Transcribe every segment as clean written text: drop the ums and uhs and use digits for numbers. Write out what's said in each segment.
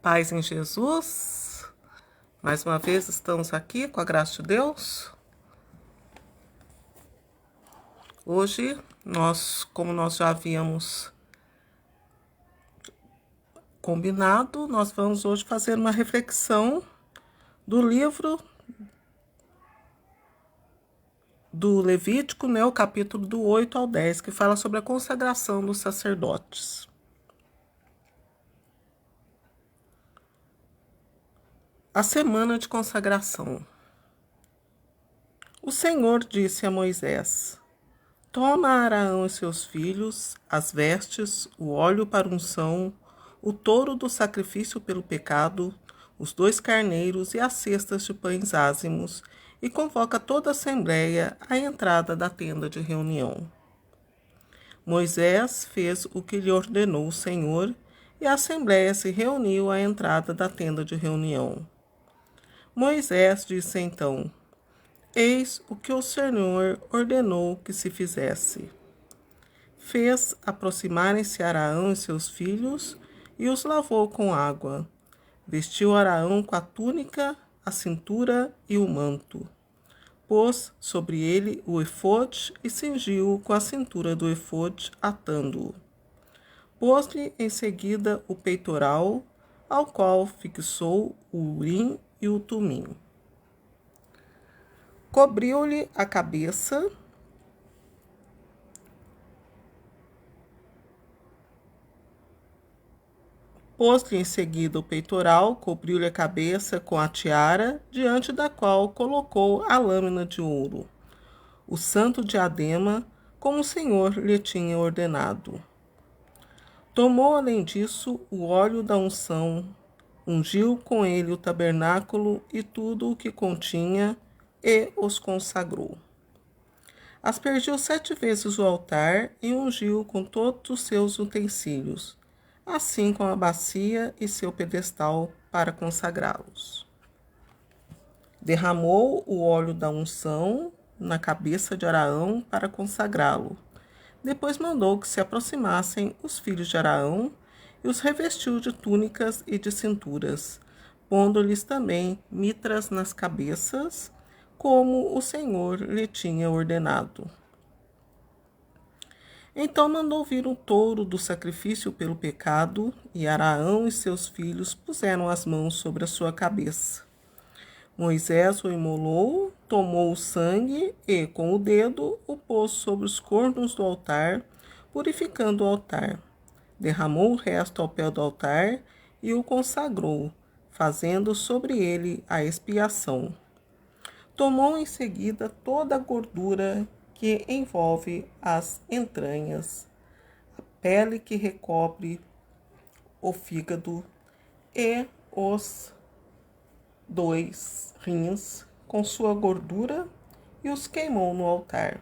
Paz em Jesus. Mais uma vez estamos aqui com a graça de Deus. Hoje, como nós já havíamos combinado, nós vamos hoje fazer uma reflexão do livro do Levítico, o capítulo do 8 ao 10, que fala sobre a consagração dos sacerdotes. A semana de consagração. O Senhor disse a Moisés: Toma Arão e seus filhos, as vestes, o óleo para unção, o touro do sacrifício pelo pecado, os 2 carneiros e as cestas de pães ázimos, e convoca toda a assembleia à entrada da tenda de reunião. Moisés fez o que lhe ordenou o Senhor, e a assembleia se reuniu à entrada da tenda de reunião. Moisés disse então: Eis o que o Senhor ordenou que se fizesse. Fez aproximarem-se Arão e seus filhos e os lavou com água. Vestiu Arão com a túnica, a cintura e o manto. Pôs sobre ele o efode e cingiu-o com a cintura do efode, atando-o. Pôs-lhe em seguida o peitoral, ao qual fixou o urim e o tumim. Cobriu-lhe a cabeça, pôs-lhe em seguida o peitoral, cobriu-lhe a cabeça com a tiara, diante da qual colocou a lâmina de ouro, o santo diadema, como o Senhor lhe tinha ordenado. Tomou, além disso, o óleo da unção, ungiu com ele o tabernáculo e tudo o que continha, e os consagrou. Aspergiu 7 vezes o altar e ungiu com todos os seus utensílios, assim como a bacia e seu pedestal para consagrá-los. Derramou o óleo da unção na cabeça de Arão para consagrá-lo. Depois mandou que se aproximassem os filhos de Arão e os revestiu de túnicas e de cinturas, pondo-lhes também mitras nas cabeças, como o Senhor lhe tinha ordenado. Então mandou vir um touro do sacrifício pelo pecado, e Arão e seus filhos puseram as mãos sobre a sua cabeça. Moisés o imolou, tomou o sangue e, com o dedo, o pôs sobre os cornos do altar, purificando o altar. Derramou o resto ao pé do altar e o consagrou, fazendo sobre ele a expiação. Tomou em seguida toda a gordura que envolve as entranhas, a pele que recobre o fígado e os 2 rins com sua gordura e os queimou no altar.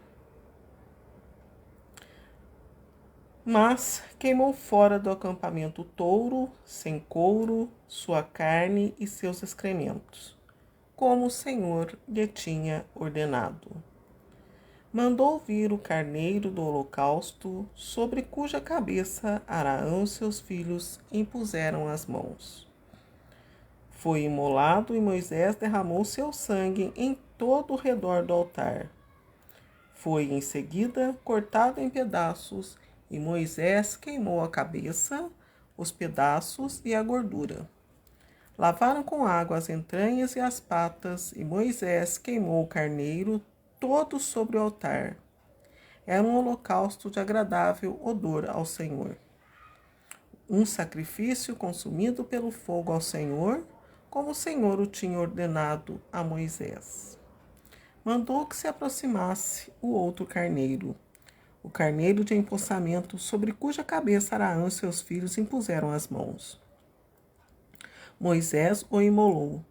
Mas queimou fora do acampamento o touro, sem couro, sua carne e seus excrementos, como o Senhor lhe tinha ordenado. Mandou vir o carneiro do holocausto, sobre cuja cabeça Arão e seus filhos impuseram as mãos. Foi imolado e Moisés derramou seu sangue em todo o redor do altar. Foi em seguida cortado em pedaços e Moisés queimou a cabeça, os pedaços e a gordura. Lavaram com água as entranhas e as patas, e Moisés queimou o carneiro todo sobre o altar. Era um holocausto de agradável odor ao Senhor. Um sacrifício consumido pelo fogo ao Senhor, como o Senhor o tinha ordenado a Moisés. Mandou que se aproximasse o outro carneiro, o carneiro de empossamento, sobre cuja cabeça Arão e seus filhos impuseram as mãos. Moisés o imolou,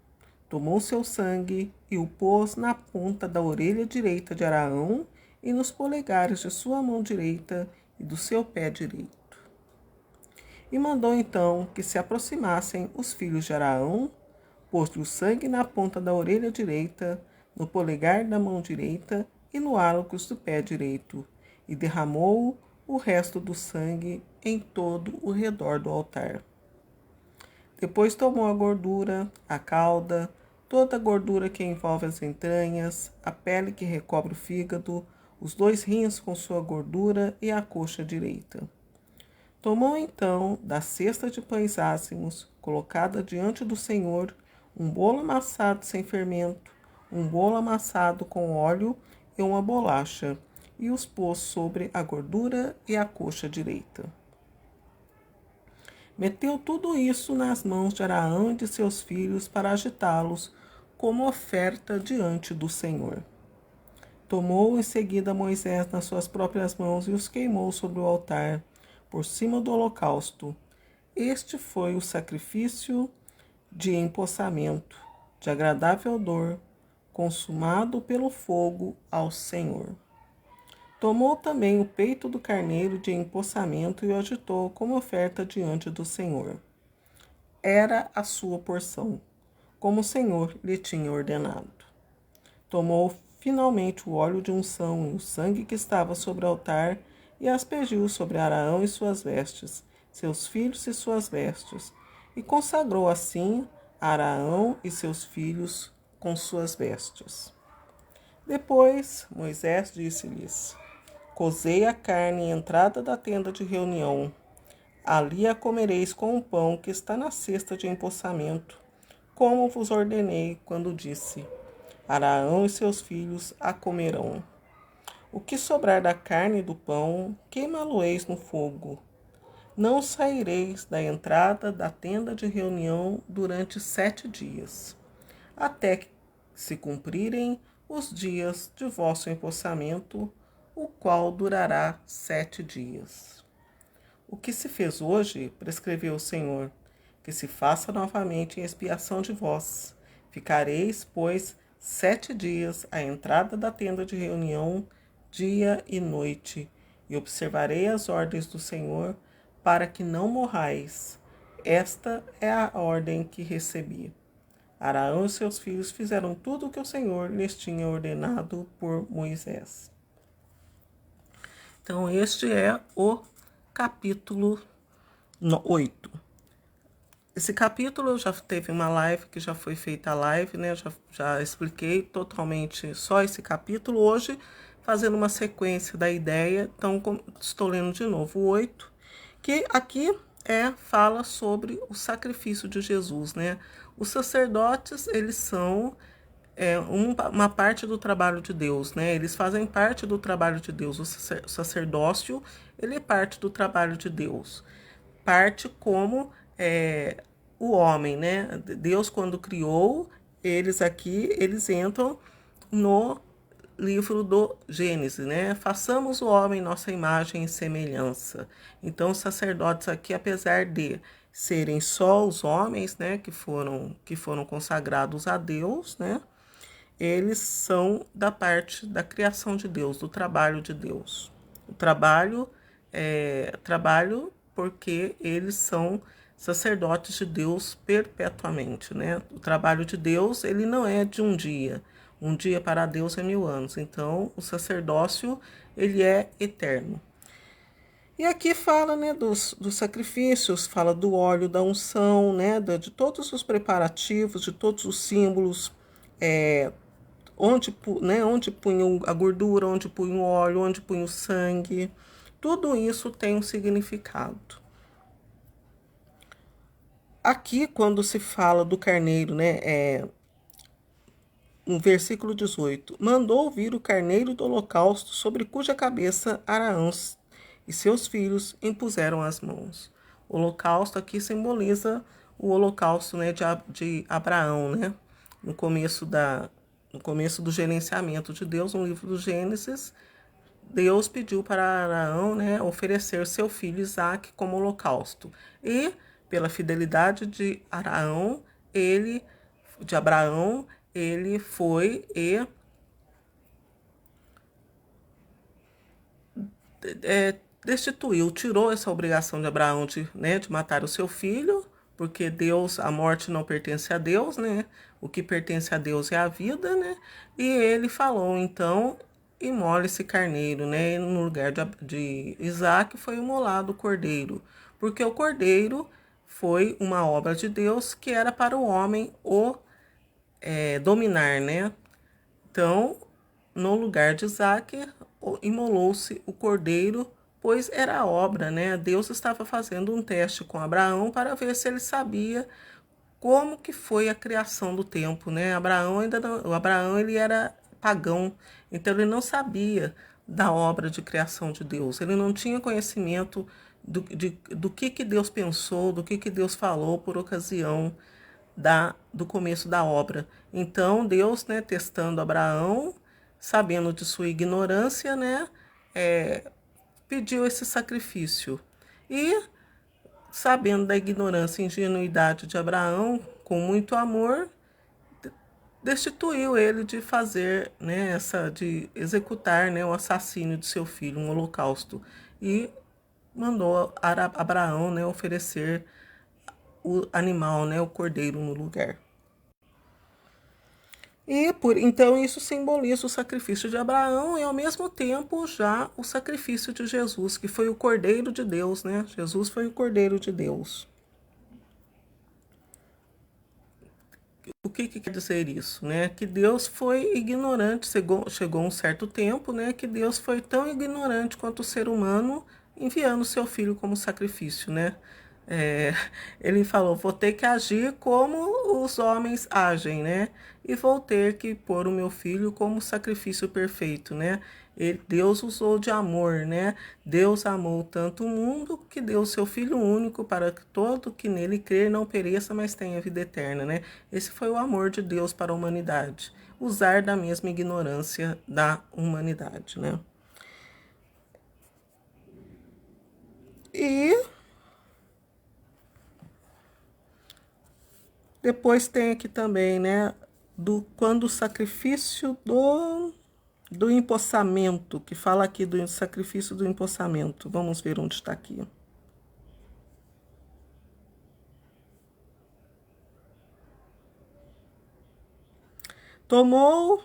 tomou seu sangue e o pôs na ponta da orelha direita de Arão e nos polegares de sua mão direita e do seu pé direito. E mandou então que se aproximassem os filhos de Arão, pôs-lhe o sangue na ponta da orelha direita, no polegar da mão direita e no hálocos do pé direito, e derramou o resto do sangue em todo o redor do altar. Depois tomou a gordura, a cauda, toda a gordura que envolve as entranhas, a pele que recobre o fígado, os 2 rins com sua gordura e a coxa direita. Tomou então da cesta de pães ázimos, colocada diante do Senhor, um bolo amassado sem fermento, um bolo amassado com óleo e uma bolacha, e os pôs sobre a gordura e a coxa direita. Meteu tudo isso nas mãos de Araão e de seus filhos para agitá-los como oferta diante do Senhor. Tomou em seguida Moisés nas suas próprias mãos e os queimou sobre o altar, por cima do holocausto. Este foi o sacrifício de empossamento, de agradável odor, consumado pelo fogo ao Senhor. Tomou também o peito do carneiro de empossamento e o agitou como oferta diante do Senhor. Era a sua porção, como o Senhor lhe tinha ordenado. Tomou finalmente o óleo de unção e o sangue que estava sobre o altar e aspergiu sobre Araão e suas vestes, seus filhos e suas vestes, e consagrou assim Araão e seus filhos com suas vestes. Depois Moisés disse-lhes: Cozei a carne em entrada da tenda de reunião. Ali a comereis com o pão que está na cesta de empossamento, como vos ordenei quando disse: Araão e seus filhos a comerão. O que sobrar da carne e do pão, queimá-lo-eis no fogo. Não saireis da entrada da tenda de reunião durante 7 dias, até que se cumprirem os dias de vosso empossamento, o qual durará 7 dias. O que se fez hoje, prescreveu o Senhor, que se faça novamente em expiação de vós. Ficareis, pois, 7 dias à entrada da tenda de reunião, dia e noite, e observarei as ordens do Senhor, para que não morrais. Esta é a ordem que recebi. Araão e seus filhos fizeram tudo o que o Senhor lhes tinha ordenado por Moisés. Então, este é o capítulo 8. Esse capítulo já teve uma live, que já foi feita a live, né? Já expliquei totalmente só esse capítulo. Hoje, fazendo uma sequência da ideia, então estou lendo de novo o 8, que aqui fala sobre o sacrifício de Jesus, né? Os sacerdotes, eles são uma parte do trabalho de Deus, né? Eles fazem parte do trabalho de Deus. O sacerdócio, ele é parte do trabalho de Deus. Parte como o homem, né? Deus, quando criou, eles entram no livro do Gênesis, né? Façamos o homem nossa imagem e semelhança. Então, os sacerdotes aqui, apesar de serem só os homens, né, que foram consagrados a Deus, né? Eles são da parte da criação de Deus, do trabalho de Deus. O trabalho porque eles são sacerdotes de Deus perpetuamente, né? O trabalho de Deus, ele não é de um dia. Um dia para Deus é 1000 anos. Então, o sacerdócio, ele é eterno. E aqui fala, né, dos sacrifícios, fala do óleo da unção, né, de todos os preparativos, de todos os símbolos, onde punha a gordura, onde punha o óleo, onde punha o sangue. Tudo isso tem um significado. Aqui, quando se fala do carneiro, né, no versículo 18, mandou vir o carneiro do holocausto, sobre cuja cabeça Araão e seus filhos impuseram as mãos. O holocausto aqui simboliza o holocausto, né, de Abraão, né? No começo do gerenciamento de Deus, no livro do Gênesis, Deus pediu para Araão, né, oferecer seu filho Isaque como holocausto. E, pela fidelidade de Abraão, ele foi e destituiu, tirou essa obrigação de Abraão de matar o seu filho, porque a morte não pertence a Deus, né? O que pertence a Deus é a vida, né? E ele falou, então, imole esse carneiro, né? No lugar de Isaque foi imolado o cordeiro, porque o cordeiro foi uma obra de Deus que era para o homem dominar, né? Então, no lugar de Isaac, imolou-se o cordeiro, pois era a obra, né? Deus estava fazendo um teste com Abraão para ver se ele sabia como que foi a criação do tempo, né? Abraão ele era pagão, então ele não sabia da obra de criação de Deus. Ele não tinha conhecimento do que Deus pensou, do que Deus falou por ocasião do começo da obra. Então Deus, né, testando Abraão, sabendo de sua ignorância, né, pediu esse sacrifício. E sabendo da ignorância e ingenuidade de Abraão, com muito amor, destituiu ele de fazer, né, de executar, né, o assassínio de seu filho, um holocausto, e mandou Abraão, né, oferecer o animal, né, o cordeiro no lugar. Então isso simboliza o sacrifício de Abraão e ao mesmo tempo já o sacrifício de Jesus, que foi o Cordeiro de Deus, né? Jesus foi o Cordeiro de Deus. O que quer dizer isso, né? Que Deus foi ignorante, chegou um certo tempo, né? Que Deus foi tão ignorante quanto o ser humano, enviando seu filho como sacrifício, né? Ele falou, vou ter que agir como os homens agem, né? E vou ter que pôr o meu filho como sacrifício perfeito, né? Deus usou de amor, né? Deus amou tanto o mundo que deu seu Filho único para que todo que nele crer não pereça, mas tenha vida eterna, né? Esse foi o amor de Deus para a humanidade. Usar da mesma ignorância da humanidade, né? E depois tem aqui também, né? Quando o sacrifício do empossamento, que fala aqui do sacrifício do empossamento. Vamos ver onde está aqui. Tomou,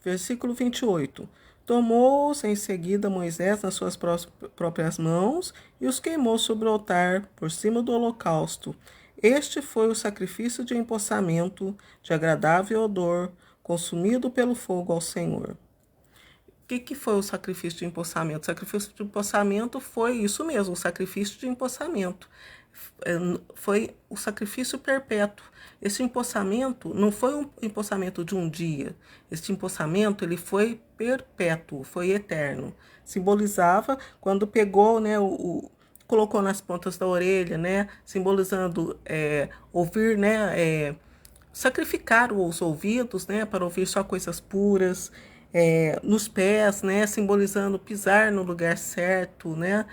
versículo 28. Tomou-os em seguida Moisés nas suas próprias mãos e os queimou sobre o altar, por cima do holocausto. Este foi o sacrifício de empossamento, de agradável odor, consumido pelo fogo ao Senhor. O que foi o sacrifício de empossamento? O sacrifício de empossamento foi isso mesmo, o sacrifício de empossamento. Foi o sacrifício perpétuo. Esse empossamento não foi um empossamento de um dia. Este empossamento ele foi perpétuo, foi eterno. Simbolizava quando pegou, né, colocou nas pontas da orelha, né, simbolizando ouvir, né, sacrificar os ouvidos, né, para ouvir só coisas puras, nos pés, né, simbolizando pisar no lugar certo, né,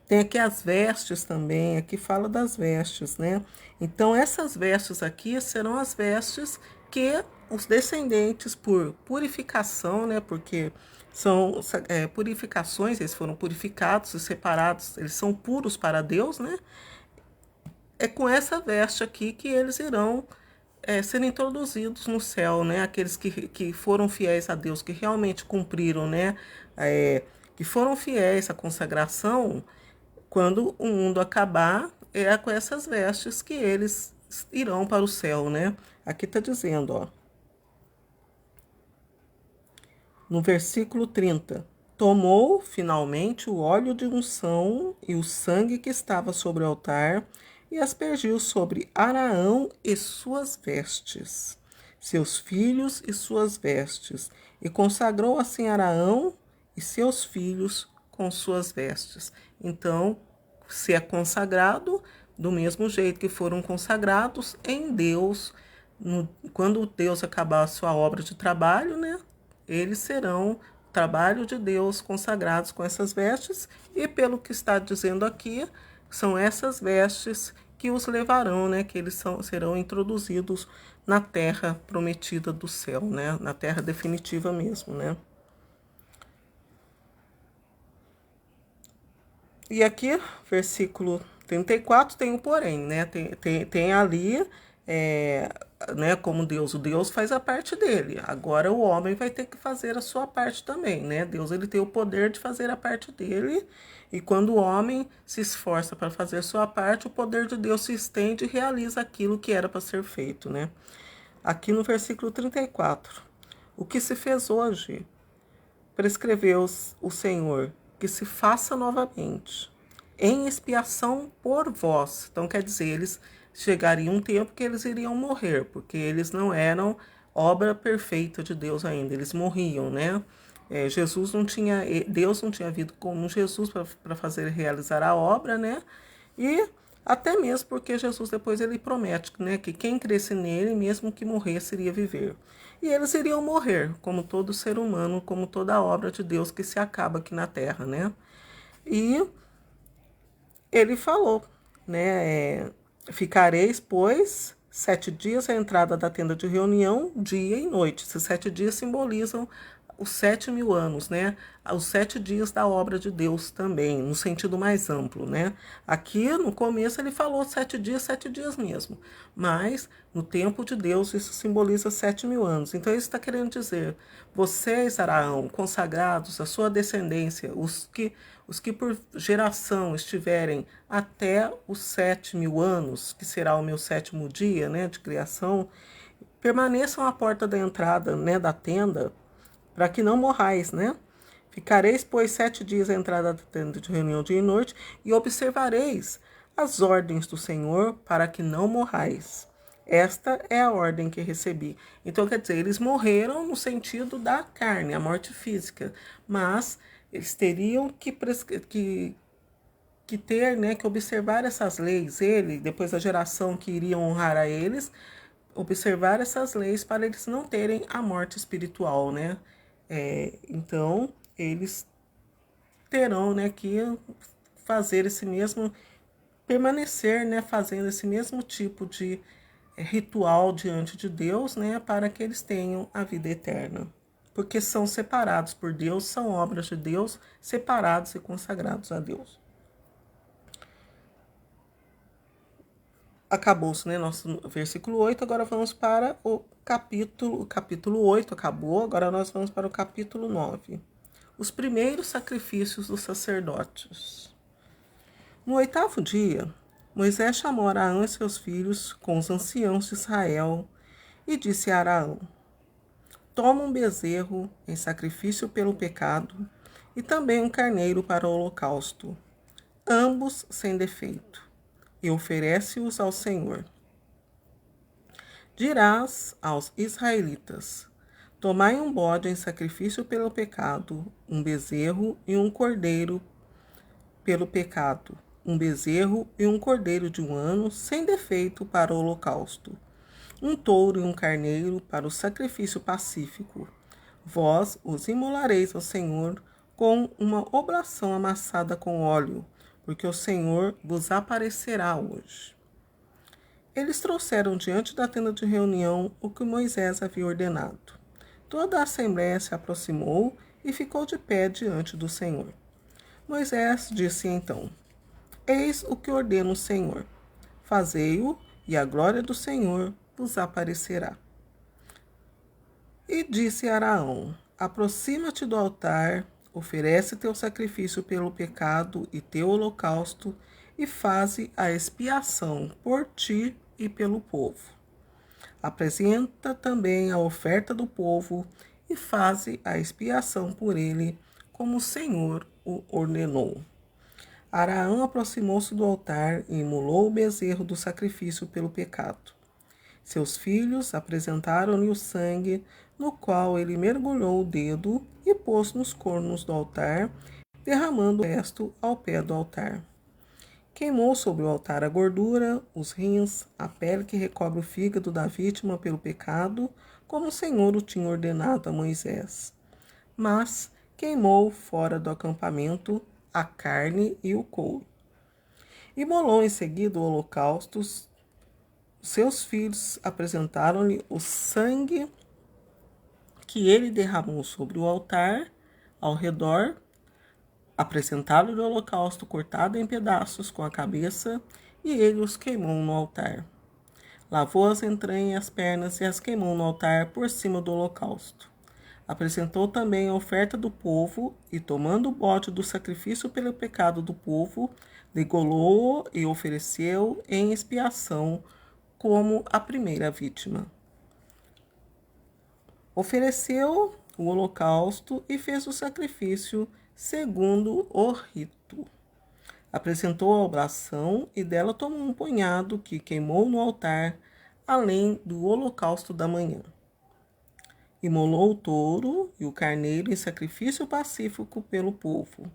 tem aqui as vestes também, aqui fala das vestes, né, então essas vestes aqui serão as vestes que os descendentes por purificação, né, porque são purificações, eles foram purificados e separados, eles são puros para Deus, né, é com essa veste aqui que eles irão serem introduzidos no céu, né? Aqueles que foram fiéis a Deus, que realmente cumpriram, né? Que foram fiéis à consagração, quando o mundo acabar, é com essas vestes que eles irão para o céu, né? Aqui está dizendo, ó, no versículo 30. Tomou, finalmente, o óleo de unção e o sangue que estava sobre o altar e aspergiu sobre Araão e suas vestes, seus filhos e suas vestes, e consagrou assim Araão e seus filhos com suas vestes. Então, se é consagrado do mesmo jeito que foram consagrados em Deus, quando Deus acabar a sua obra de trabalho, né? Eles serão trabalho de Deus consagrados com essas vestes, e pelo que está dizendo aqui, são essas vestes que os levarão, né, que eles serão introduzidos na terra prometida do céu, né, na terra definitiva mesmo, né. E aqui, versículo 34, tem o porém, né, tem ali né, como Deus, o Deus faz a parte dele. Agora o homem vai ter que fazer a sua parte também, né? Deus, ele tem o poder de fazer a parte dele, e quando o homem se esforça para fazer a sua parte, o poder de Deus se estende e realiza aquilo que era para ser feito, né? Aqui no versículo 34. O que se fez hoje, prescreveu o Senhor, que se faça novamente, em expiação por vós. Então, quer dizer, eles chegariam um tempo que eles iriam morrer, porque eles não eram obra perfeita de Deus ainda, eles morriam, né? Jesus não tinha, Deus não tinha vindo como Jesus para fazer realizar a obra, né? E até mesmo porque Jesus depois ele promete, né, que quem cresce nele, mesmo que morresse, iria viver. E eles iriam morrer, como todo ser humano, como toda obra de Deus que se acaba aqui na Terra, né? E ele falou, né, ficareis, pois, 7 dias à entrada da tenda de reunião, dia e noite. Esses 7 dias simbolizam os 7.000 anos, né? Os 7 dias da obra de Deus também, no sentido mais amplo, né? Aqui no começo ele falou 7 dias mesmo, mas no tempo de Deus isso simboliza 7.000 anos. Então isso está querendo dizer, vocês, Araão, consagrados, a sua descendência, os que por geração estiverem até os 7.000 anos, que será o meu 7º dia, né, de criação, permaneçam à porta da entrada, né, da tenda, para que não morrais, né? Ficareis, pois, 7 dias à entrada da tenda de reunião dia e noite, e observareis as ordens do Senhor para que não morrais. Esta é a ordem que recebi. Então, quer dizer, eles morreram no sentido da carne, a morte física, mas eles teriam que ter, né, que observar essas leis, ele, depois a geração que iria honrar a eles, observar essas leis para eles não terem a morte espiritual, né? Então, eles terão, né, que fazer esse mesmo, permanecer, né, fazendo esse mesmo tipo de ritual diante de Deus, né, para que eles tenham a vida eterna. Porque são separados por Deus, são obras de Deus, separados e consagrados a Deus. Acabou-se, né, nosso versículo 8, agora vamos para o capítulo 8 acabou, agora nós vamos para o capítulo 9. Os primeiros sacrifícios dos sacerdotes. No 8º dia, Moisés chamou Araão e seus filhos com os anciãos de Israel e disse a Araão: toma um bezerro em sacrifício pelo pecado e também um carneiro para o holocausto, ambos sem defeito, e oferece-os ao Senhor. Dirás aos israelitas: tomai um bode em sacrifício pelo pecado, um bezerro e um cordeiro pelo pecado, um bezerro e um cordeiro de 1 ano, sem defeito para o holocausto, um touro e um carneiro para o sacrifício pacífico. Vós os imolareis ao Senhor com uma oblação amassada com óleo, porque o Senhor vos aparecerá hoje. Eles trouxeram diante da tenda de reunião o que Moisés havia ordenado. Toda a assembléia se aproximou e ficou de pé diante do Senhor. Moisés disse então: eis o que ordena o Senhor. Fazei-o, e a glória do Senhor vos aparecerá. E disse Araão: aproxima-te do altar, oferece teu sacrifício pelo pecado e teu holocausto, e faze a expiação por ti e pelo povo. Apresenta também a oferta do povo e faze a expiação por ele, como o Senhor o ordenou. Araão aproximou-se do altar e imolou o bezerro do sacrifício pelo pecado. Seus filhos apresentaram-lhe o sangue, no qual ele mergulhou o dedo e pôs nos cornos do altar, derramando o resto ao pé do altar. Queimou sobre o altar a gordura, os rins, a pele que recobre o fígado da vítima pelo pecado, como o Senhor o tinha ordenado a Moisés. Mas queimou fora do acampamento a carne e o couro. Imolou em seguida o holocausto. Seus filhos apresentaram-lhe o sangue que ele derramou sobre o altar ao redor. Apresentaram-lhe o holocausto cortado em pedaços com a cabeça, e ele os queimou no altar. lavou as entranhas e as pernas e as queimou no altar por cima do holocausto. Apresentou também a oferta do povo e, tomando o bode do sacrifício pelo pecado do povo, degolou-o e ofereceu em expiação como a primeira vítima. Ofereceu o holocausto e fez o sacrifício segundo o rito. Apresentou a obração e dela tomou um punhado que queimou no altar, além do holocausto da manhã. Imolou o touro e o carneiro em sacrifício pacífico pelo povo.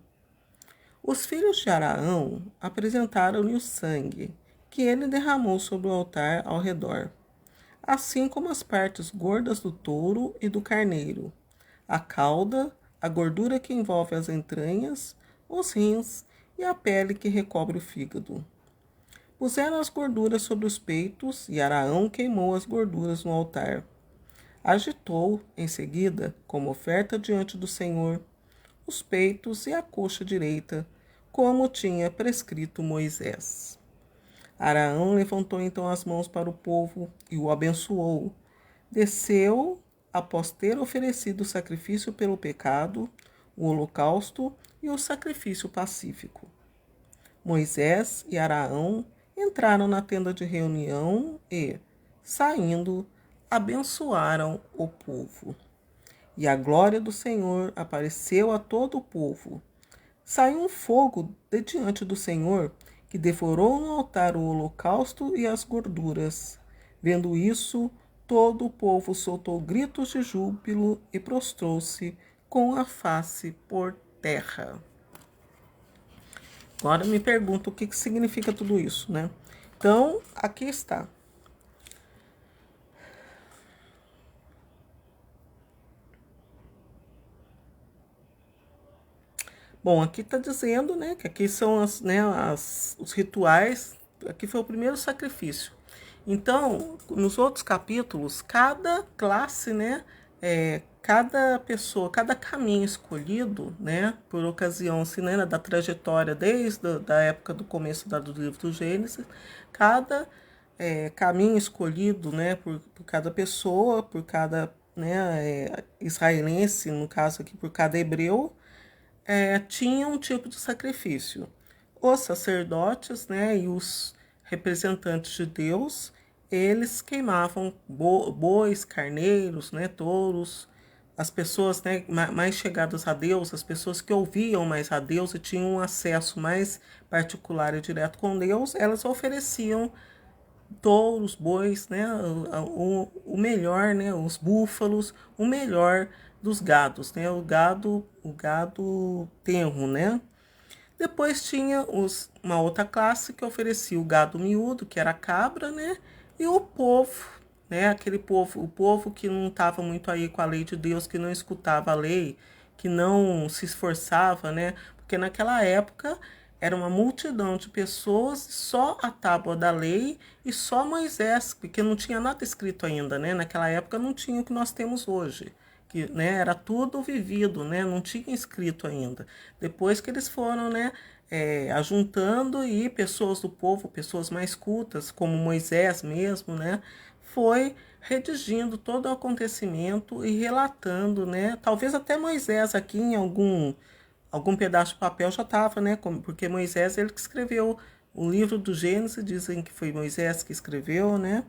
Os filhos de Araão apresentaram-lhe o sangue, que ele derramou sobre o altar ao redor, assim como as partes gordas do touro e do carneiro, a cauda, a gordura que envolve as entranhas, os rins e a pele que recobre o fígado. Puseram as gorduras sobre os peitos e Araão queimou as gorduras no altar. Agitou, em seguida, como oferta diante do Senhor, os peitos e a coxa direita, como tinha prescrito Moisés. Araão levantou então as mãos para o povo e o abençoou. Desceu, após ter oferecido o sacrifício pelo pecado, o holocausto e o sacrifício pacífico. Moisés e Araão entraram na tenda de reunião e, saindo, abençoaram o povo. E a glória do Senhor apareceu a todo o povo. Saiu um fogo de diante do Senhor, que devorou no altar o holocausto e as gorduras. Vendo isso, todo o povo soltou gritos de júbilo e prostrou-se com a face por terra. Agora me pergunto o que significa tudo isso, né? Então, aqui está. Bom, aqui está dizendo, né, que aqui são os rituais, aqui foi o primeiro sacrifício. Então, nos outros capítulos, cada classe, né, cada pessoa, cada caminho escolhido, né, por ocasião assim, né, da trajetória desde a época do começo do livro do Gênesis, cada caminho escolhido, né, por cada pessoa, por cada, né, israelense, no caso aqui, por cada hebreu, tinha um tipo de sacrifício. Os sacerdotes, né, e os representantes de Deus, eles queimavam bois, carneiros, né, touros. As pessoas, né, mais chegadas a Deus, as pessoas que ouviam mais a Deus e tinham um acesso mais particular e direto com Deus, elas ofereciam touros, bois, né, o melhor, né, os búfalos, o melhor dos gados, né, o gado tenro, né. Depois tinha uma outra classe que oferecia o gado miúdo, que era a cabra, né, e o povo, né, o povo que não estava muito aí com a lei de Deus, que não escutava a lei, que não se esforçava, né, porque naquela época era uma multidão de pessoas, só a tábua da lei e só Moisés, porque não tinha nada escrito ainda, né? Naquela época não tinha o que nós temos hoje, que, né, era tudo vivido, né? Não tinha escrito ainda. Depois que eles foram, né, ajuntando e pessoas do povo, pessoas mais cultas, como Moisés mesmo, né, foi redigindo todo o acontecimento e relatando, né? Talvez até Moisés aqui em algum pedaço de papel já estava, né? Porque Moisés, ele que escreveu o livro do Gênesis, dizem que foi Moisés que escreveu, né?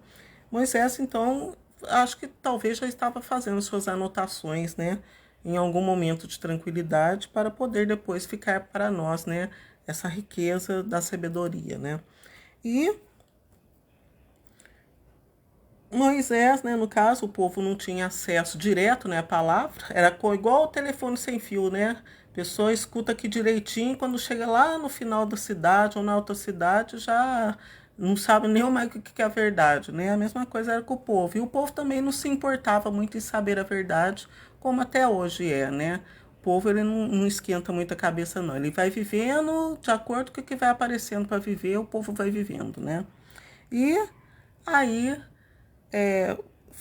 Moisés, então, acho que talvez já estava fazendo suas anotações, né? Em algum momento de tranquilidade, para poder depois ficar para nós, né? Essa riqueza da sabedoria, né? E Moisés, né, no caso, o povo não tinha acesso direto, né, à palavra, era igual o telefone sem fio, né? A pessoa escuta aqui direitinho, quando chega lá no final da cidade ou na outra cidade, já não sabe nem mais o que é a verdade, né? A mesma coisa era com o povo. E o povo também não se importava muito em saber a verdade, como até hoje é, né? O povo, ele não esquenta muito a cabeça, não. Ele vai vivendo de acordo com o que vai aparecendo para viver, o povo vai vivendo, né? E aí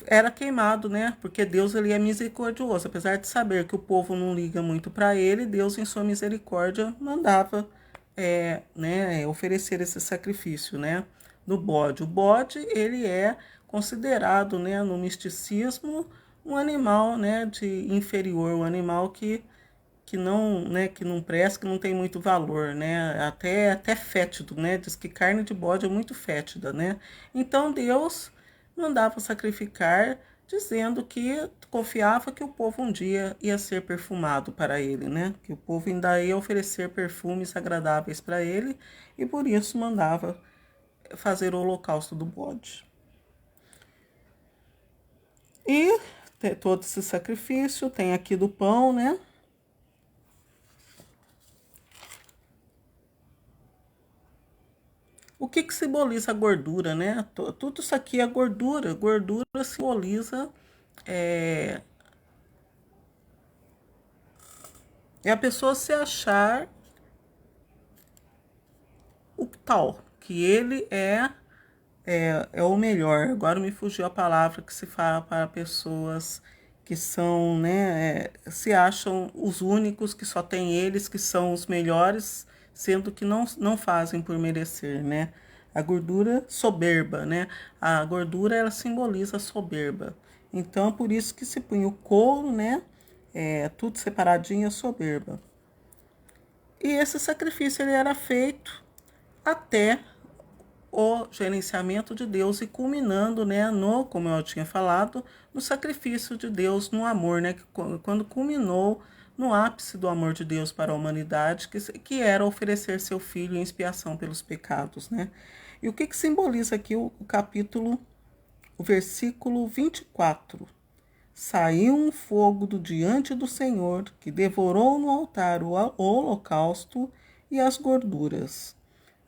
era queimado, né? Porque Deus, ele é misericordioso. Apesar de saber que o povo não liga muito para ele, Deus, em sua misericórdia, mandava né, oferecer esse sacrifício, né? do bode. O bode, ele é considerado, né, no misticismo, um animal, né, de inferior, um animal que não, né, que não presta, que não tem muito valor, né, até fétido, né, diz que carne de bode é muito fétida, né. Então Deus mandava sacrificar, dizendo que confiava que o povo um dia ia ser perfumado para ele, né, que o povo ainda ia oferecer perfumes agradáveis para ele, e por isso mandava fazer o holocausto do bode. E todo esse sacrifício, tem aqui do pão, né, o que simboliza a gordura, né? Tudo isso aqui é gordura. Gordura simboliza é a pessoa se achar o tal, que ele é o melhor. Agora me fugiu a palavra que se fala para pessoas que são, né, se acham os únicos, que só tem eles, que são os melhores, sendo que não fazem por merecer, né? A gordura soberba, né? A gordura, ela simboliza a soberba. Então, por isso que se punha o couro, né? Tudo separadinho, a soberba. E esse sacrifício, ele era feito até o gerenciamento de Deus e culminando, né, no, como eu tinha falado, no sacrifício de Deus, no amor, né, quando culminou no ápice do amor de Deus para a humanidade, que era oferecer seu filho em expiação pelos pecados, né. E o que simboliza aqui o capítulo, o versículo 24? Saiu um fogo do diante do Senhor, que devorou no altar o holocausto e as gorduras.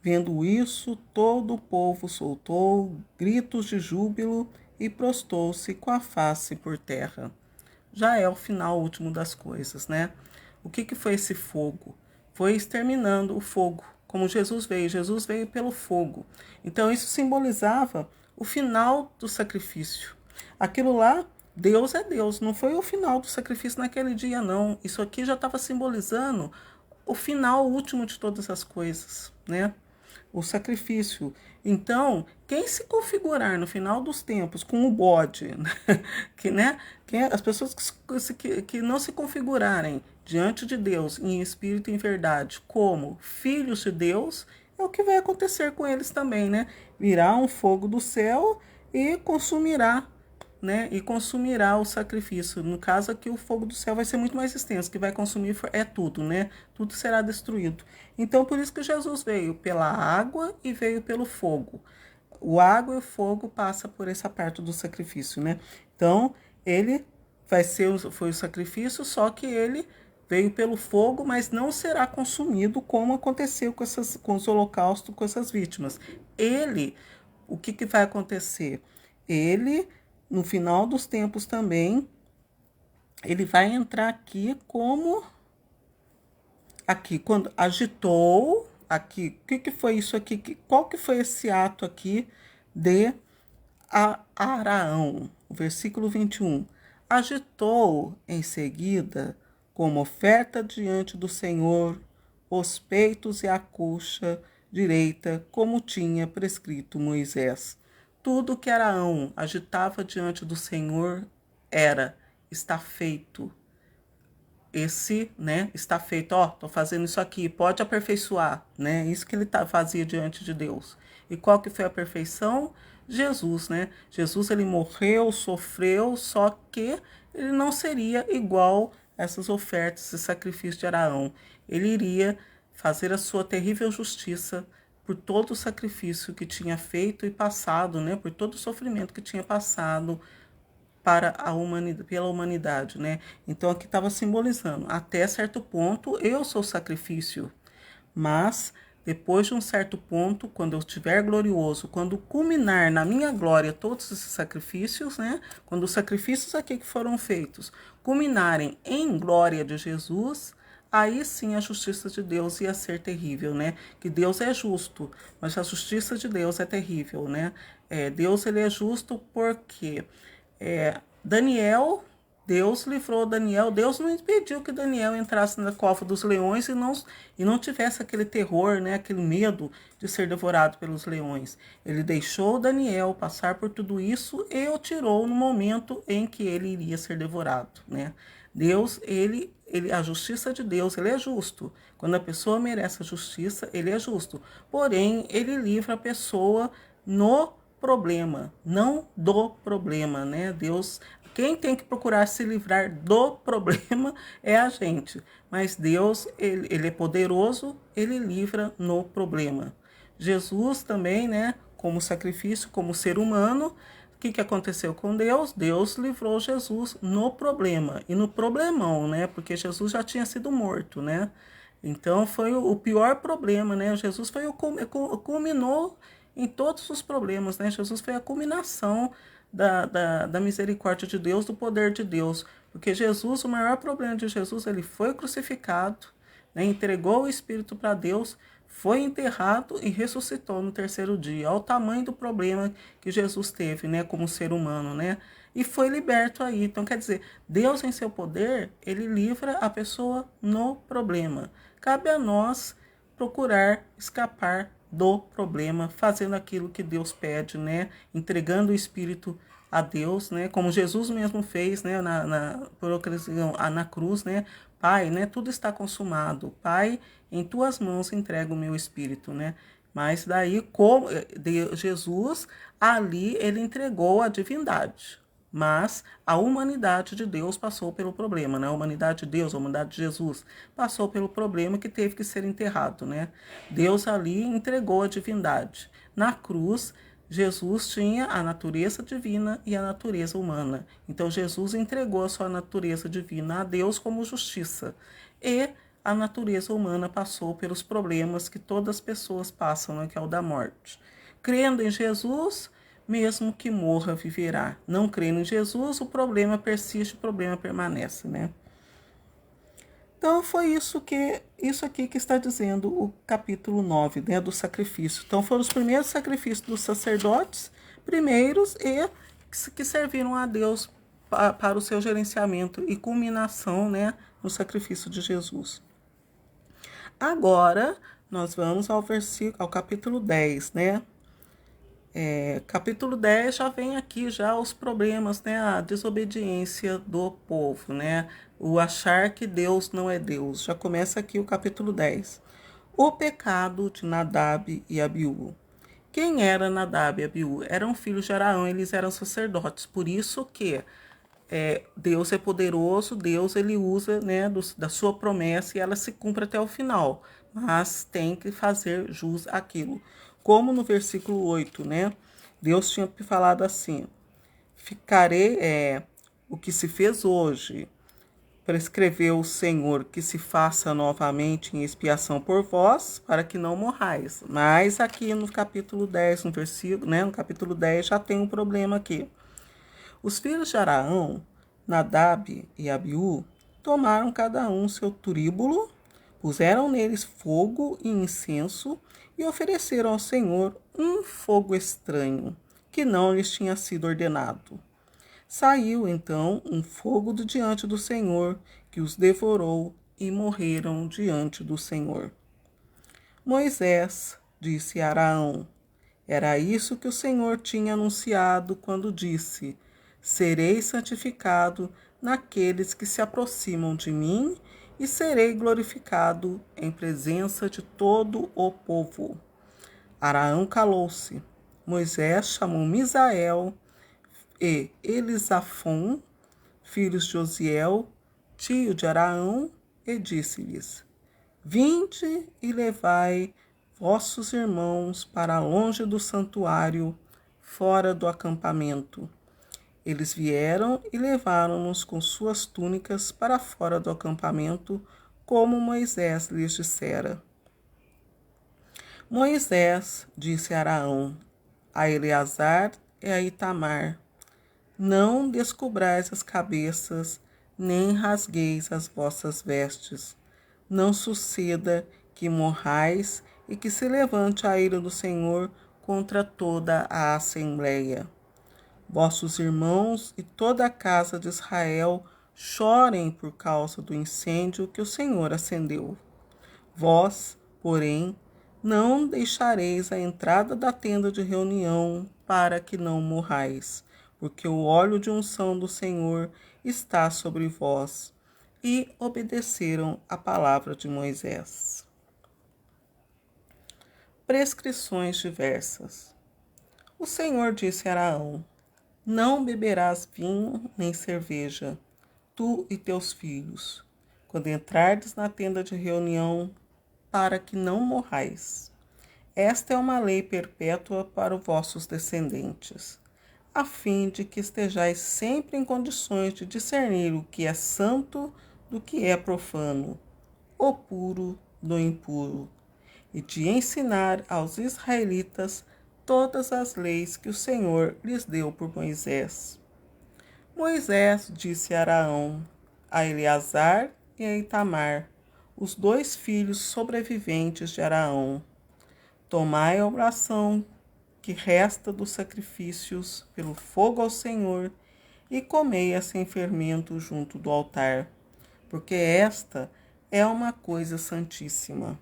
Vendo isso, todo o povo soltou gritos de júbilo e prostou-se com a face por terra. Já é o final último das coisas, né? O que foi esse fogo? Foi exterminando o fogo, como Jesus veio. Jesus veio pelo fogo. Então isso simbolizava o final do sacrifício. Aquilo lá, Deus é Deus, não foi o final do sacrifício naquele dia, não. Isso aqui já estava simbolizando o final último de todas as coisas, né? O sacrifício. Então, quem se configurar no final dos tempos com o bode, né? As pessoas que não se configurarem diante de Deus em espírito e em verdade como filhos de Deus, é o que vai acontecer com eles também, né? Virá um fogo do céu e consumirá, né? E consumirá o sacrifício. No caso aqui, o fogo do céu vai ser muito mais extenso, que vai consumir tudo, né? Tudo será destruído. Então, por isso que Jesus veio pela água e veio pelo fogo. O água e o fogo passa por essa parte do sacrifício, né? Então, ele foi o sacrifício, só que ele veio pelo fogo, mas não será consumido como aconteceu com os holocaustos, com essas vítimas. O que vai acontecer? Ele, no final dos tempos também, ele vai entrar aqui como... Aqui, quando agitou, aqui, o que foi isso aqui? Qual que foi esse ato aqui de Araão? O versículo 21. Agitou em seguida, como oferta diante do Senhor, os peitos e a coxa direita, como tinha prescrito Moisés. Tudo que Araão agitava diante do Senhor está feito. Né, está feito, tô fazendo isso aqui, pode aperfeiçoar, né? Isso que ele fazia diante de Deus. E qual que foi a perfeição? Jesus, né? Jesus, ele morreu, sofreu, só que ele não seria igual a essas ofertas, esse sacrifício de Araão. Ele iria fazer a sua terrível justiça por todo o sacrifício que tinha feito e passado, né? Por todo o sofrimento que tinha passado para a humanidade, pela humanidade, né? Então aqui estava simbolizando, até certo ponto eu sou sacrifício, mas depois de um certo ponto, quando eu estiver glorioso, quando culminar na minha glória todos esses sacrifícios, né? Quando os sacrifícios aqui que foram feitos culminarem em glória de Jesus, aí sim a justiça de Deus ia ser terrível, né? Que Deus é justo, mas a justiça de Deus é terrível, né? Deus, ele é justo porque Daniel Deus livrou Daniel. Deus não impediu que Daniel entrasse na cova dos leões e não tivesse aquele terror, né, aquele medo de ser devorado pelos leões. Ele deixou Daniel passar por tudo isso e o tirou no momento em que ele iria ser devorado, né? Deus, a justiça de Deus, ele é justo. Quando a pessoa merece a justiça, ele é justo. Porém, ele livra a pessoa no problema, não do problema, né? Deus, quem tem que procurar se livrar do problema é a gente. Mas Deus, ele é poderoso, ele livra no problema. Jesus também, né? Como sacrifício, como ser humano, o que aconteceu com Deus? Deus livrou Jesus no problema e no problemão, né? Porque Jesus já tinha sido morto, né? Então foi o pior problema, né? Jesus foi culminou em todos os problemas, né? Jesus foi a culminação da misericórdia de Deus, do poder de Deus. Porque Jesus, o maior problema de Jesus, ele foi crucificado, né? Entregou o Espírito para Deus, foi enterrado e ressuscitou no terceiro dia. Olha o tamanho do problema que Jesus teve, né, como ser humano, né? E foi liberto aí. Então, quer dizer, Deus em seu poder, ele livra a pessoa no problema. Cabe a nós procurar escapar do problema, fazendo aquilo que Deus pede, né? Entregando o Espírito a Deus, né? Como Jesus mesmo fez, né? Por ocasião, na cruz, né? Pai, né? Tudo está consumado. Pai, em tuas mãos entrego o meu espírito, né? Mas daí, como Jesus, ali ele entregou a divindade. Mas a humanidade de Deus passou pelo problema, né? A humanidade de Deus, a humanidade de Jesus, passou pelo problema que teve que ser enterrado, né? Deus ali entregou a divindade. Na cruz, Jesus tinha a natureza divina e a natureza humana. Então, Jesus entregou a sua natureza divina a Deus como justiça. E a natureza humana passou pelos problemas que todas as pessoas passam, né, que é o da morte. Crendo em Jesus, mesmo que morra, viverá. Não crendo em Jesus, o problema persiste, o problema permanece, né? Então, foi isso aqui que está dizendo o capítulo 9, né, do sacrifício. Então, foram os primeiros sacrifícios dos sacerdotes, primeiros, e que serviram a Deus para o seu gerenciamento e culminação, né, no sacrifício de Jesus. Agora, nós vamos ao capítulo 10, né? Capítulo 10 já vem aqui já os problemas, né? A desobediência do povo, né? O achar que Deus não é Deus. Já começa aqui o capítulo 10. O pecado de Nadab e Abiú. Quem era Nadab e Abiú? Eram filhos de Araão, eles eram sacerdotes. Por isso que Deus é poderoso, Deus ele usa, né, da sua promessa e ela se cumpre até o final. Mas tem que fazer jus àquilo. Como no versículo 8, né? Deus tinha falado assim: ficarei, o que se fez hoje, prescreveu o Senhor que se faça novamente em expiação por vós, para que não morrais. Mas aqui no capítulo 10, no versículo, né, no capítulo 10 já tem um problema aqui. Os filhos de Araão, Nadab e Abiú, tomaram cada um seu turíbulo, puseram neles fogo e incenso e ofereceram ao Senhor um fogo estranho, que não lhes tinha sido ordenado. Saiu, então, um fogo de diante do Senhor, que os devorou e morreram diante do Senhor. Moisés disse a Araão: era isso que o Senhor tinha anunciado quando disse: serei santificado naqueles que se aproximam de mim e serei glorificado em presença de todo o povo. Araão calou-se. Moisés chamou Misael e Elisafom, filhos de Osiel, tio de Araão, e disse-lhes: vinde e levai vossos irmãos para longe do santuário, fora do acampamento. Eles vieram e levaram-nos com suas túnicas para fora do acampamento, como Moisés lhes dissera. Moisés disse a Araão, a Eleazar e a Itamar: não descubrais as cabeças, nem rasgueis as vossas vestes. Não suceda que morrais e que se levante a ira do Senhor contra toda a assembleia. Vossos irmãos e toda a casa de Israel chorem por causa do incêndio que o Senhor acendeu. Vós, porém, não deixareis a entrada da tenda de reunião para que não morrais, porque o óleo de unção do Senhor está sobre vós. E obedeceram a palavra de Moisés. Prescrições diversas. O Senhor disse a Araão: não beberás vinho nem cerveja, tu e teus filhos, quando entrardes na tenda de reunião, para que não morrais. Esta é uma lei perpétua para os vossos descendentes, a fim de que estejais sempre em condições de discernir o que é santo do que é profano, o puro do impuro, e de ensinar aos israelitas todas as leis que o Senhor lhes deu por Moisés. Moisés disse a Araão, a Eleazar e a Itamar, os 2 filhos sobreviventes de Araão: tomai a oração que resta dos sacrifícios pelo fogo ao Senhor e comei-a sem fermento junto do altar, porque esta é uma coisa santíssima.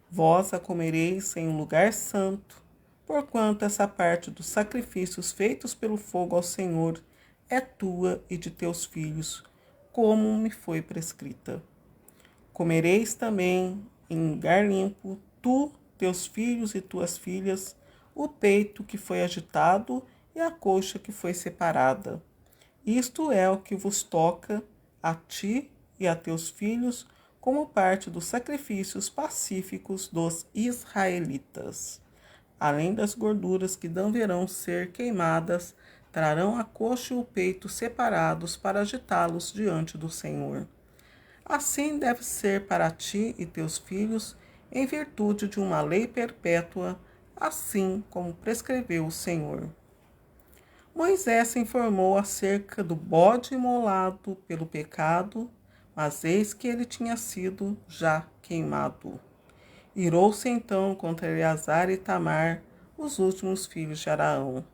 Vós a comereis em um lugar santo, porquanto essa parte dos sacrifícios feitos pelo fogo ao Senhor é tua e de teus filhos, como me foi prescrita. Comereis também em lugar limpo, tu, teus filhos e tuas filhas, o peito que foi agitado e a coxa que foi separada. Isto é o que vos toca a ti e a teus filhos, como parte dos sacrifícios pacíficos dos israelitas. Além das gorduras que deverão ser queimadas, trarão a coxa e o peito separados para agitá-los diante do Senhor. Assim deve ser para ti e teus filhos, em virtude de uma lei perpétua, assim como prescreveu o Senhor. Moisés se informou acerca do bode imolado pelo pecado, mas eis que ele tinha sido já queimado. Irou-se então contra Eleazar e Itamar, os últimos filhos de Araão.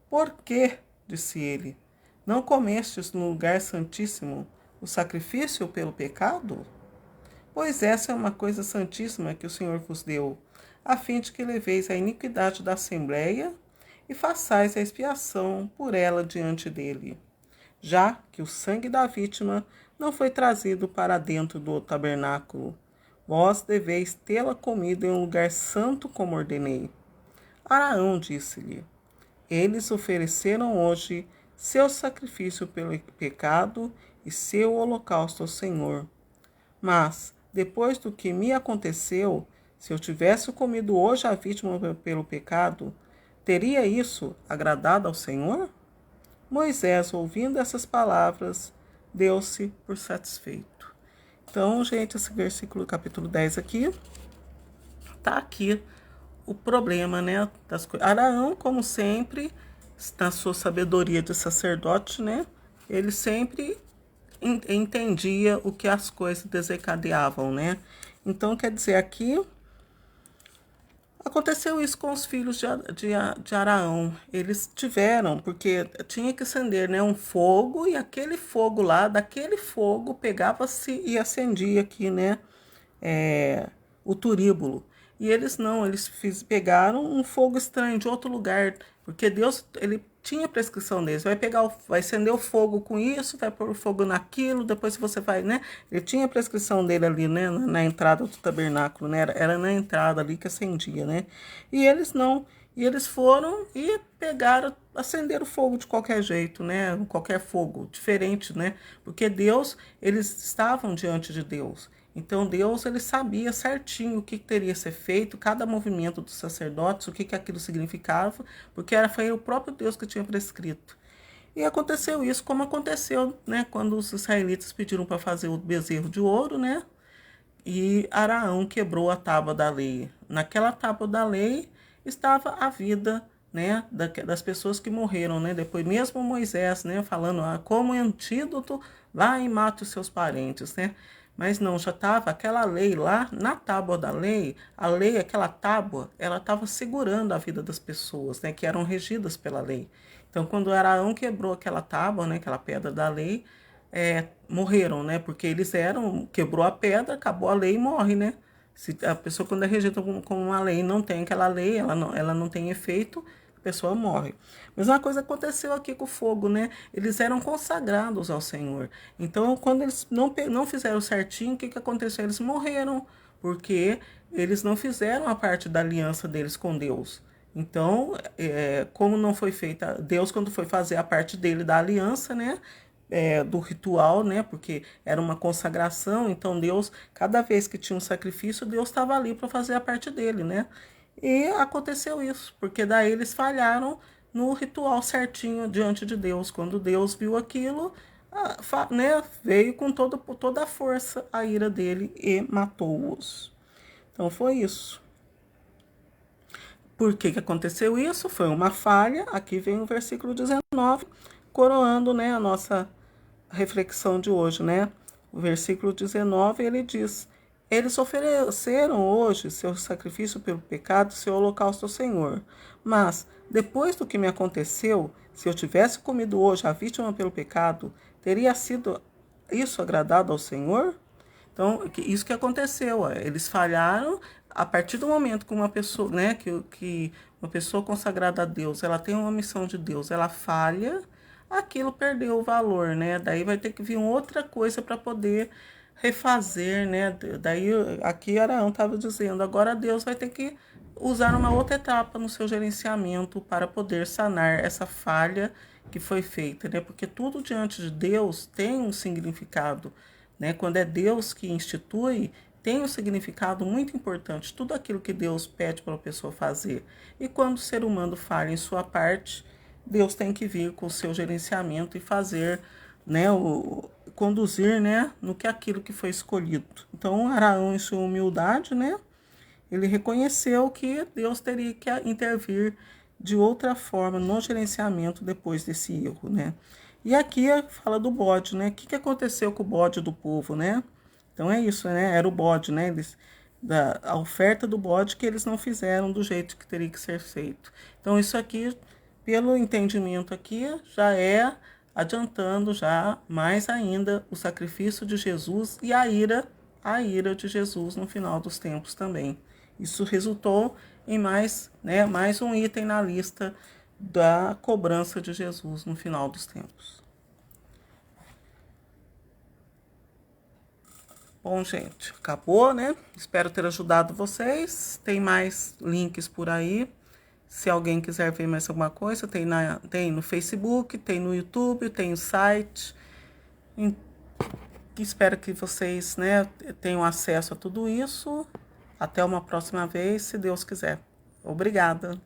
Por que, disse ele, não comestes no lugar santíssimo o sacrifício pelo pecado? Pois essa é uma coisa santíssima que o Senhor vos deu, a fim de que leveis a iniquidade da Assembleia e façais a expiação por ela diante dele, já que o sangue da vítima não foi trazido para dentro do tabernáculo. Vós deveis tê-la comida em um lugar santo, como ordenei. Araão disse-lhe: eles ofereceram hoje seu sacrifício pelo pecado e seu holocausto ao Senhor. Mas, depois do que me aconteceu, se eu tivesse comido hoje a vítima pelo pecado, teria isso agradado ao Senhor? Moisés, ouvindo essas palavras, deu-se por satisfeito. Então, gente, esse versículo, capítulo 10 aqui, tá aqui o problema, né, das coisas. Araão, como sempre, na sua sabedoria de sacerdote, né, ele sempre entendia o que as coisas desencadeavam, né. Então, quer dizer, aqui aconteceu isso com os filhos de Araão. Eles tiveram, porque tinha que acender, né, um fogo, e aquele fogo lá, daquele fogo, pegava-se e acendia aqui, né, o turíbulo. E eles não, eles pegaram um fogo estranho de outro lugar, porque Deus, ele tinha prescrição deles. Vai acender o fogo com isso, vai pôr o fogo naquilo, depois você vai, né? Ele tinha a prescrição dele ali, né, na entrada do tabernáculo, né? Era na entrada ali que acendia, né? E eles não. E eles foram e pegaram, acenderam o fogo de qualquer jeito, né? Qualquer fogo, diferente, né? Porque Deus, eles estavam diante de Deus. Então Deus, ele sabia certinho o que teria que ser feito, cada movimento dos sacerdotes, o que aquilo significava, porque foi o próprio Deus que tinha prescrito. E aconteceu isso, como aconteceu, né, quando os israelitas pediram para fazer o bezerro de ouro, né? E Araão quebrou a tábua da lei. Naquela tábua da lei estava a vida, né, das pessoas que morreram, né? Depois mesmo Moisés, né, falando como antídoto, vá e mate os seus parentes, né? Mas não, já estava aquela lei lá na tábua da lei. A lei, aquela tábua, ela estava segurando a vida das pessoas, né, que eram regidas pela lei. Então, quando Araão quebrou aquela tábua, né, aquela pedra da lei, morreram, né? Porque eles quebrou a pedra, acabou a lei e morre, né? Se a pessoa, quando é rejeita como uma lei, não tem aquela lei, ela não tem efeito, a pessoa morre. Mesma coisa aconteceu aqui com o fogo, né? Eles eram consagrados ao Senhor. Então, quando eles não fizeram certinho, o que aconteceu? Eles morreram, porque eles não fizeram a parte da aliança deles com Deus. Então, como não foi feita, Deus, quando foi fazer a parte dele da aliança, né? Do ritual, né? Porque era uma consagração, então Deus, cada vez que tinha um sacrifício, Deus estava ali para fazer a parte dele, né? E aconteceu isso, porque daí eles falharam no ritual certinho diante de Deus. Quando Deus viu aquilo, né, veio com toda a força a ira dele e matou-os. Então foi isso. Por que aconteceu isso? Foi uma falha. Aqui vem o versículo 19, coroando, né, a nossa reflexão de hoje, né? O versículo 19, ele diz: eles ofereceram hoje seu sacrifício pelo pecado, seu holocausto ao Senhor. Mas, depois do que me aconteceu, se eu tivesse comido hoje a vítima pelo pecado, teria sido isso agradado ao Senhor? Então, isso que aconteceu, eles falharam a partir do momento que uma pessoa, né, que uma pessoa consagrada a Deus, ela tem uma missão de Deus, ela falha, aquilo perdeu o valor, né? Daí vai ter que vir outra coisa para poder refazer, né? Daí aqui Araão estava dizendo, agora Deus vai ter que usar uma outra etapa no seu gerenciamento para poder sanar essa falha que foi feita, né? Porque tudo diante de Deus tem um significado, né? Quando é Deus que institui, tem um significado muito importante, tudo aquilo que Deus pede para a pessoa fazer. E quando o ser humano falha em sua parte, Deus tem que vir com o seu gerenciamento e fazer, né, conduzir, né, no que aquilo que foi escolhido. Então, Araão, em sua humildade, né, ele reconheceu que Deus teria que intervir de outra forma no gerenciamento depois desse erro, né? E aqui fala do bode, né? O que aconteceu com o bode do povo, né? Então é isso, né? Era o bode, né? A oferta do bode que eles não fizeram do jeito que teria que ser feito. Então isso aqui, pelo entendimento aqui, já é adiantando já mais ainda o sacrifício de Jesus e a ira de Jesus no final dos tempos também. Isso resultou em mais um item na lista da cobrança de Jesus no final dos tempos. Bom, gente, acabou, né? Espero ter ajudado vocês. Tem mais links por aí. Se alguém quiser ver mais alguma coisa, tem no Facebook, tem no YouTube, tem o site. Espero que vocês, né, tenham acesso a tudo isso. Até uma próxima vez, se Deus quiser. Obrigada.